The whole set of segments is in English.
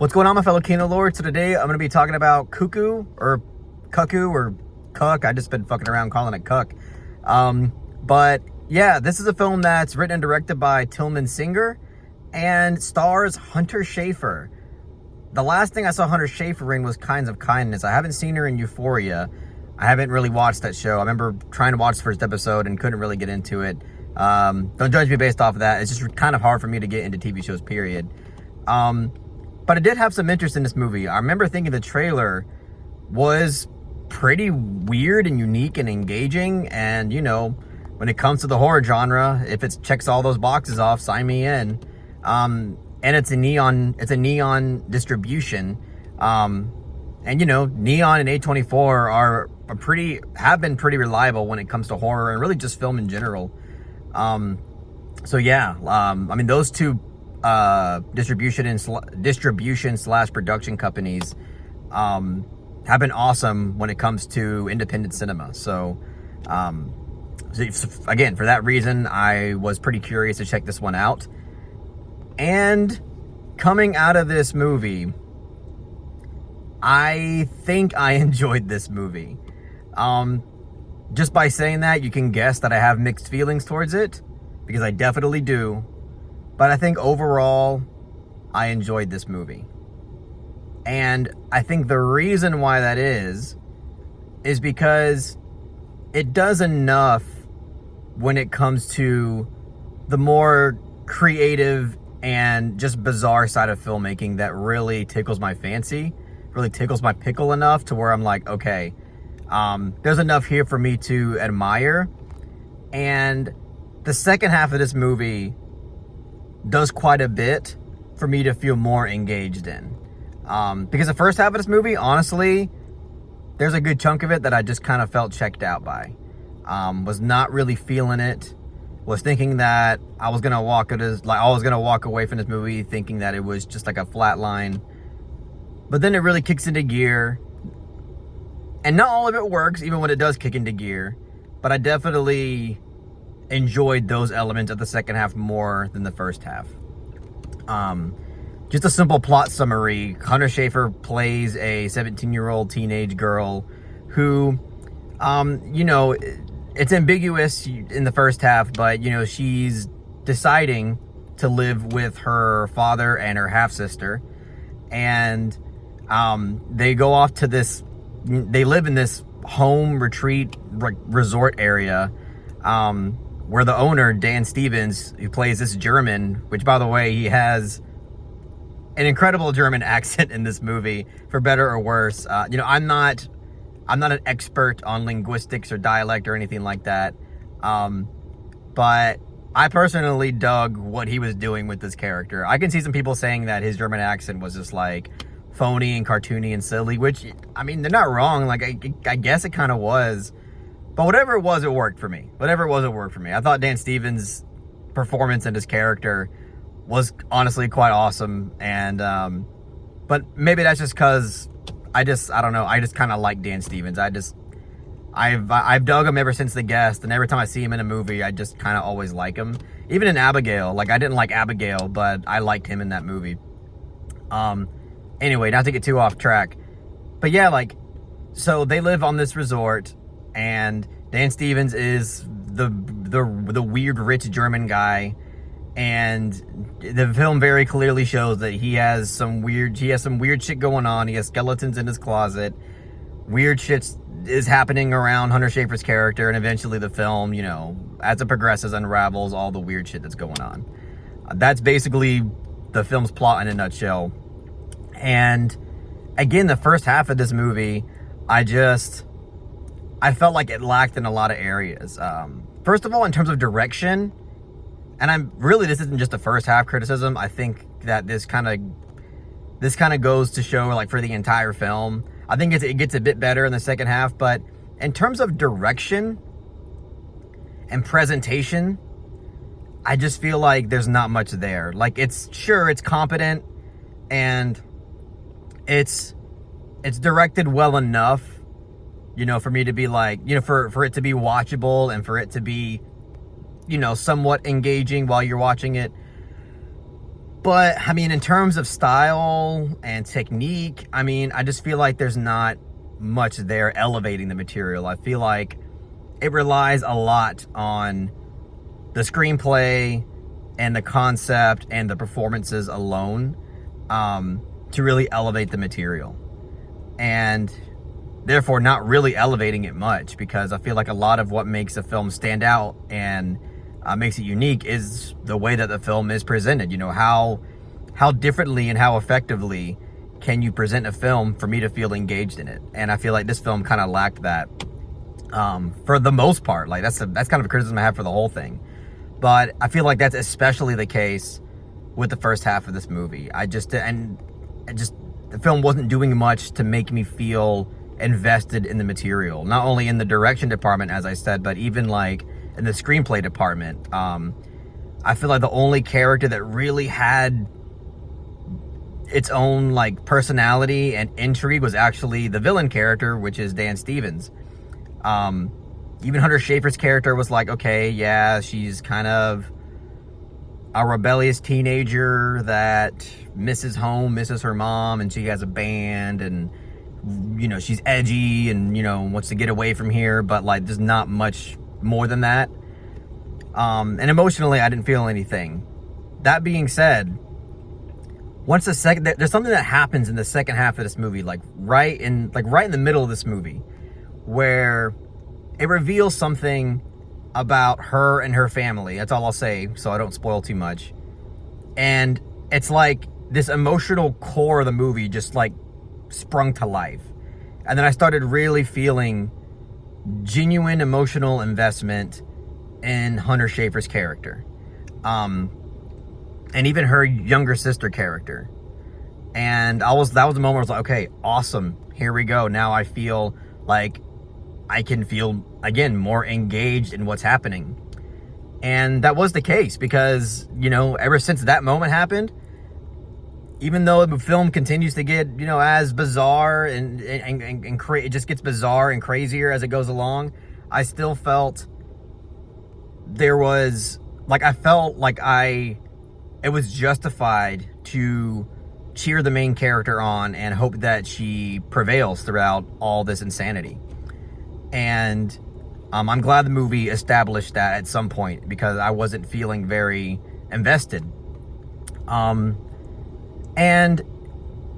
What's going on, my fellow Kino Lords? So today I'm going to be talking about Cuckoo or Cuck. I just been fucking around calling it Cuck. But yeah, this is a film that's written and directed by Tillman Singer and stars Hunter Schafer. The last thing I saw Hunter Schafer in was Kinds of Kindness. I haven't seen her in Euphoria. I haven't really watched that show. I remember trying to watch the first episode and couldn't really get into it. Don't judge me based off of that. It's just kind of hard for me to get into TV shows, period. But I did have some interest in this movie. I remember thinking the trailer was pretty weird and unique and engaging. And, you know, when it comes to the horror genre, if it checks all those boxes off, sign me in. And it's a neon distribution. And, you know, Neon and A24 have been pretty reliable when it comes to horror and really just film in general. So yeah, I mean, those two distribution slash production companies have been awesome when it comes to independent cinema. So again, for that reason, I was pretty curious to check this one out. And coming out of this movie, I think I enjoyed this movie. Just by saying that, you can guess that I have mixed feelings towards it, because I definitely do. But I think overall, I enjoyed this movie. And I think the reason why that is because it does enough when it comes to the more creative and just bizarre side of filmmaking that really tickles my fancy, really tickles my pickle enough to where I'm like, okay, there's enough here for me to admire. And the second half of this movie does quite a bit for me to feel more engaged in. Because the first half of this movie, honestly, there's a good chunk of it that I just kind of felt checked out by. Was not really feeling it. Was thinking that I was gonna walk away from this movie thinking that it was just like a flat line. But then it really kicks into gear. And not all of it works, even when it does kick into gear. But I definitely enjoyed those elements of the second half more than the first half. Just a simple plot summary. Hunter Schafer plays a 17-year-old teenage girl who, you know, it's ambiguous in the first half, but, you know, she's deciding to live with her father and her half-sister. And they go off to they live in this home retreat resort area, where the owner, Dan Stevens, who plays this German, which, by the way, he has an incredible German accent in this movie, for better or worse. You know, I'm not an expert on linguistics or dialect or anything like that. But I personally dug what he was doing with this character. I can see some people saying that his German accent was just like phony and cartoony and silly, which, I mean, they're not wrong. Like, I guess it kind of was. But whatever it was, it worked for me. I thought Dan Stevens' performance and his character was honestly quite awesome. And, but maybe that's just because I don't know. I just kind of like Dan Stevens. I've dug him ever since The Guest. And every time I see him in a movie, I just kind of always like him. Even in Abigail. Like, I didn't like Abigail, but I liked him in that movie. Anyway, not to get too off track. But yeah, like, so they live on this resort. And Dan Stevens is the weird rich German guy, and the film very clearly shows that he has some weird shit going on. He has skeletons in his closet. Weird shit is happening around Hunter Schafer's character, and eventually the film, you know, as it progresses, unravels all the weird shit that's going on. That's basically the film's plot in a nutshell. And again, the first half of this movie, I felt like it lacked in a lot of areas. First of all, in terms of direction, and this isn't just a first half criticism. I think that this kind of goes to show, like, for the entire film. I think it gets a bit better in the second half, but in terms of direction and presentation, I just feel like there's not much there. Like, it's competent and it's directed well enough, you know, for me to be like, you know, for it to be watchable and for it to be, you know, somewhat engaging while you're watching it. But, I mean, in terms of style and technique, I mean, I just feel like there's not much there elevating the material. I feel like it relies a lot on the screenplay and the concept and the performances alone to really elevate the material. And therefore not really elevating it much, because I feel like a lot of what makes a film stand out and makes it unique is the way that the film is presented. You know, how differently and how effectively can you present a film for me to feel engaged in it? And I feel like this film kind of lacked that for the most part. Like that's kind of a criticism I have for the whole thing. But I feel like that's especially the case with the first half of this movie. The film wasn't doing much to make me feel invested in the material. Not only in the direction department, as I said, but even like in the screenplay department. I feel like the only character that really had its own like personality and intrigue was actually the villain character, which is Dan Stevens. Even Hunter Schafer's character was like, okay, yeah, she's kind of a rebellious teenager that misses home, misses her mom, and she has a band, and, you know, she's edgy and, you know, wants to get away from here, but like there's not much more than that. And emotionally, I didn't feel anything. That being said, there's something that happens in the second half of this movie, like right in the middle of this movie, where it reveals something about her and her family. That's all I'll say, so I don't spoil too much. And it's like this emotional core of the movie just like sprung to life. And then I started really feeling genuine emotional investment in Hunter Schafer's character. And even her younger sister character. And that was the moment where I was like, okay, awesome. Here we go. Now I feel like I can feel, again, more engaged in what's happening. And that was the case because, you know, ever since that moment happened, even though the film continues to get, you know, as bizarre and it just gets bizarre and crazier as it goes along, I still felt it was justified to cheer the main character on and hope that she prevails throughout all this insanity. And I'm glad the movie established that at some point, because I wasn't feeling very invested. And,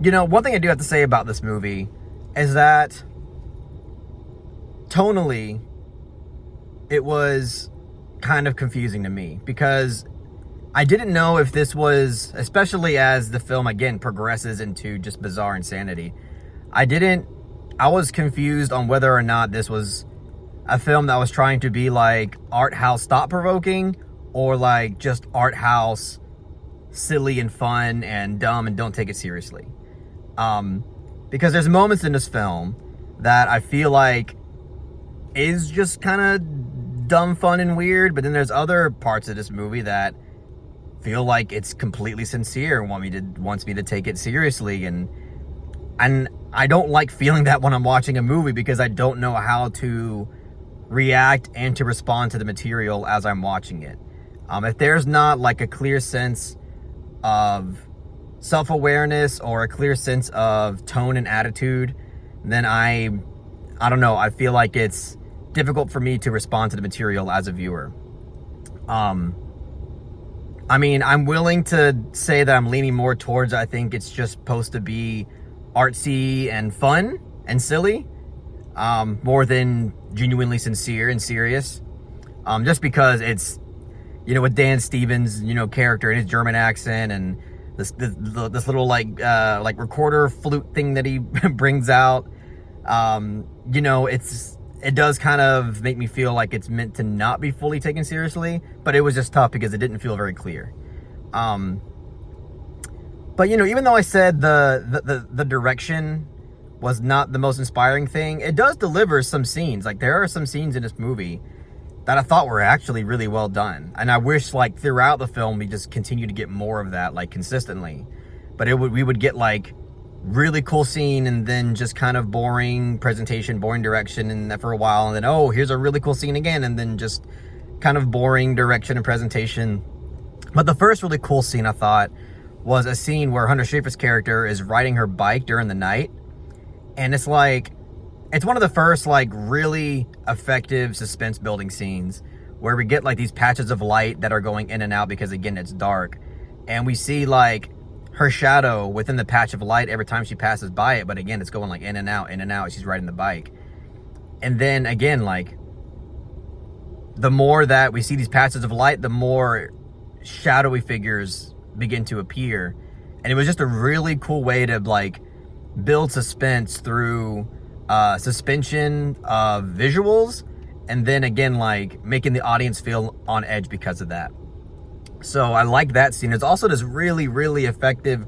you know, one thing I do have to say about this movie is that tonally, it was kind of confusing to me, because I didn't know if this was, especially as the film again progresses into just bizarre insanity, I was confused on whether or not this was a film that was trying to be like art house thought-provoking, or like just art house silly and fun and dumb and don't take it seriously. Because there's moments in this film that I feel like is just kind of dumb, fun, and weird, but then there's other parts of this movie that feel like it's completely sincere and wants me to take it seriously, and I don't like feeling that when I'm watching a movie, because I don't know how to react and to respond to the material as I'm watching it. If there's not like a clear sense of self-awareness or a clear sense of tone and attitude, then I don't know, I feel like it's difficult for me to respond to the material as a viewer. I mean, I'm willing to say that I'm leaning more towards, I think it's just supposed to be artsy and fun and silly, more than genuinely sincere and serious. Just because it's, you know, with Dan Stevens, you know, character and his German accent and this little like recorder flute thing that he brings out, you know, it does kind of make me feel like it's meant to not be fully taken seriously, but it was just tough because it didn't feel very clear. But, you know, even though I said the direction was not the most inspiring thing, it does deliver some scenes. Like, there are some scenes in this movie that I thought were actually really well done. And I wish, like, throughout the film, we just continue to get more of that, like, consistently. But we would get, like, really cool scene and then just kind of boring presentation, boring direction, and that for a while, and then, oh, here's a really cool scene again, and then just kind of boring direction and presentation. But the first really cool scene, I thought, was a scene where Hunter Schafer's character is riding her bike during the night, and it's like, it's one of the first like really effective suspense building scenes where we get like these patches of light that are going in and out because again it's dark, and we see like her shadow within the patch of light every time she passes by it, but again it's going like in and out as she's riding the bike. And then again, like, the more that we see these patches of light, the more shadowy figures begin to appear. And it was just a really cool way to like build suspense through suspension of visuals, and then again like making the audience feel on edge because of that. So I like that scene. There's also this really, really effective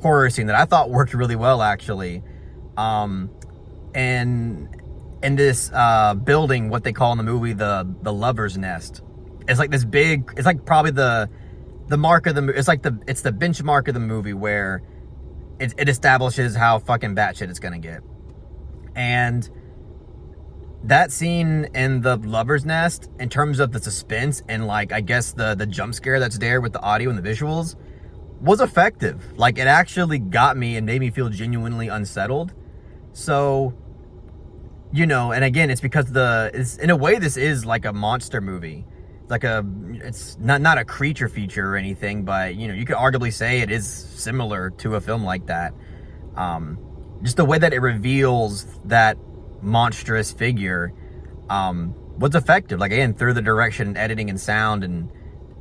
horror scene that I thought worked really well, actually. And in this building, what they call in the movie the lover's nest. It's like this big, it's like probably the mark of the, it's the benchmark of the movie where it establishes how fucking batshit it's gonna get. And that scene in the lover's nest, in terms of the suspense and like, I guess the jump scare that's there with the audio and the visuals, was effective. Like, it actually got me and made me feel genuinely unsettled. So, you know, and again, it's because it's in a way, this is like a monster movie. It's not a creature feature or anything, but you know, you could arguably say it is similar to a film like that. Just the way that it reveals that monstrous figure was effective. Like, again, through the direction, editing, and sound and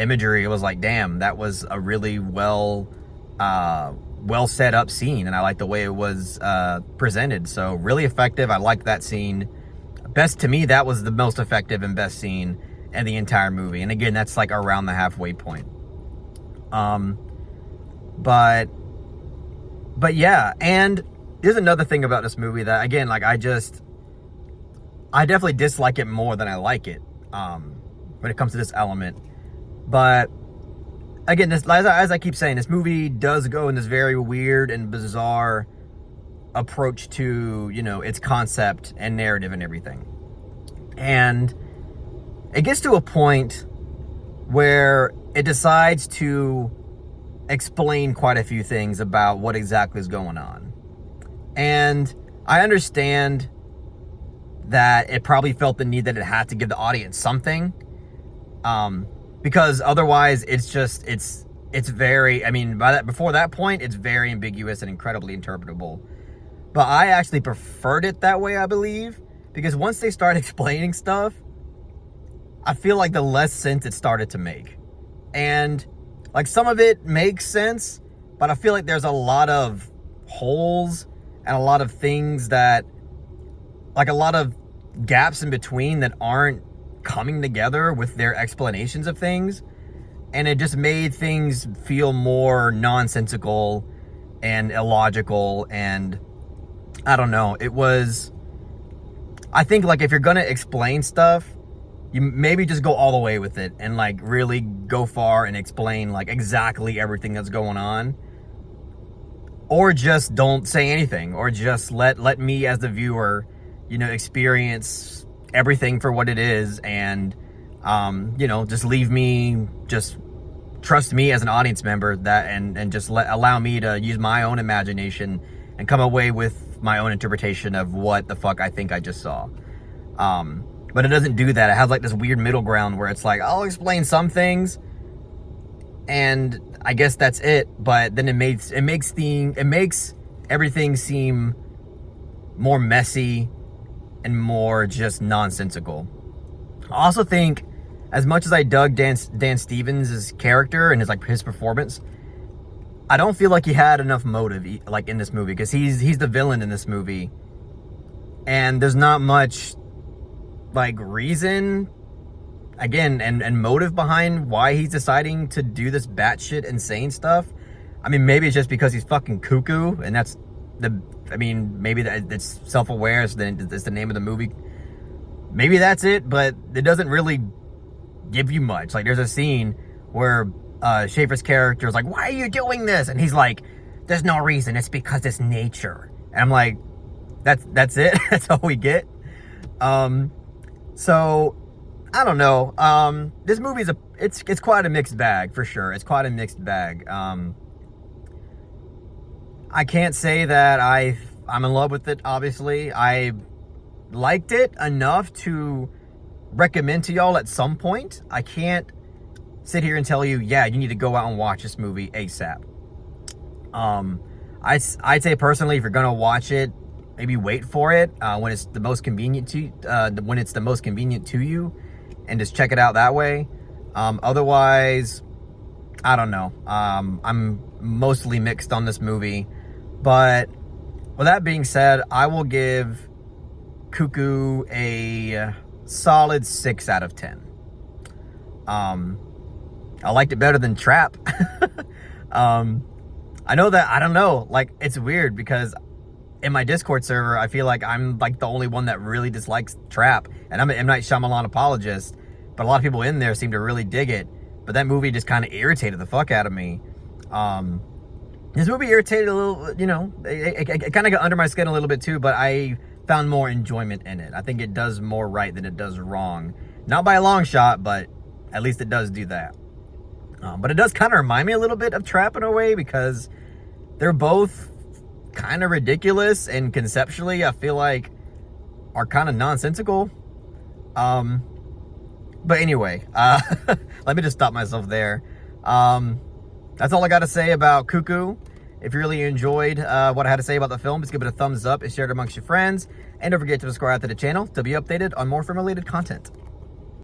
imagery, it was like, damn, that was a really well set up scene, and I like the way it was presented. So really effective. I liked that scene. To me, that was the most effective and best scene in the entire movie. And again, that's like around the halfway point. But yeah, and there's another thing about this movie that, again, like, I definitely dislike it more than I like it when it comes to this element. But again, this, as I keep saying, this movie does go in this very weird and bizarre approach to, you know, its concept and narrative and everything. And it gets to a point where it decides to explain quite a few things about what exactly is going on. And I understand that it probably felt the need that it had to give the audience something, because otherwise it's very, I mean, before that point, it's very ambiguous and incredibly interpretable. But I actually preferred it that way, I believe, because once they start explaining stuff, I feel like the less sense it started to make. And like, some of it makes sense, but I feel like there's a lot of holes and a lot of things that, like, a lot of gaps in between that aren't coming together with their explanations of things. And it just made things feel more nonsensical and illogical. And I don't know, I think, like, if you're gonna explain stuff, you maybe just go all the way with it and like really go far and explain like exactly everything that's going on, or just don't say anything, or just let me as the viewer, you know, experience everything for what it is, and you know, just trust me as an audience member, that and just allow me to use my own imagination and come away with my own interpretation of what the fuck I think I just saw. But it doesn't do that. It has like this weird middle ground where it's like, I'll explain some things, and I guess that's it. But then it makes everything seem more messy and more just nonsensical. I also think, as much as I dug Dan Stevens' character and his performance, I don't feel like he had enough motive like in this movie, because he's the villain in this movie, and there's not much like reason, again, and motive behind why he's deciding to do this batshit insane stuff. I mean, maybe it's just because he's fucking cuckoo, and that's maybe it's self-aware, it's the name of the movie. Maybe that's it, but it doesn't really give you much. Like, there's a scene where Schaefer's character is like, why are you doing this? And he's like, there's no reason, it's because it's nature. And I'm like, that's it? That's all we get? So, I don't know. This movie it's quite a mixed bag, for sure. It's quite a mixed bag. I can't say that I'm in love with it, obviously. I liked it enough to recommend to y'all at some point. I can't sit here and tell you, yeah, you need to go out and watch this movie ASAP. I'd say personally, if you're gonna watch it, maybe wait for it when it's the most convenient to you, and just check it out that way. Otherwise, I don't know. I'm mostly mixed on this movie, but with that being said, I will give Cuckoo a solid 6 out of 10. I liked it better than Trap. I know that, I don't know, like, it's weird because in my Discord server, I feel like I'm like the only one that really dislikes Trap, and I'm an M. Night Shyamalan apologist, but a lot of people in there seem to really dig it. But that movie just kind of irritated the fuck out of me. This movie irritated a little, you know, it kind of got under my skin a little bit too, but I found more enjoyment in it. I think it does more right than it does wrong. Not by a long shot, but at least it does do that. But it does kind of remind me a little bit of Trap in a way, because they're both kind of ridiculous, and conceptually I feel like are kind of nonsensical. But anyway, let me just stop myself there. That's all I got to say about Cuckoo. If you really enjoyed what I had to say about the film, just give it a thumbs up and share it amongst your friends. And don't forget to subscribe to the channel to be updated on more film-related content.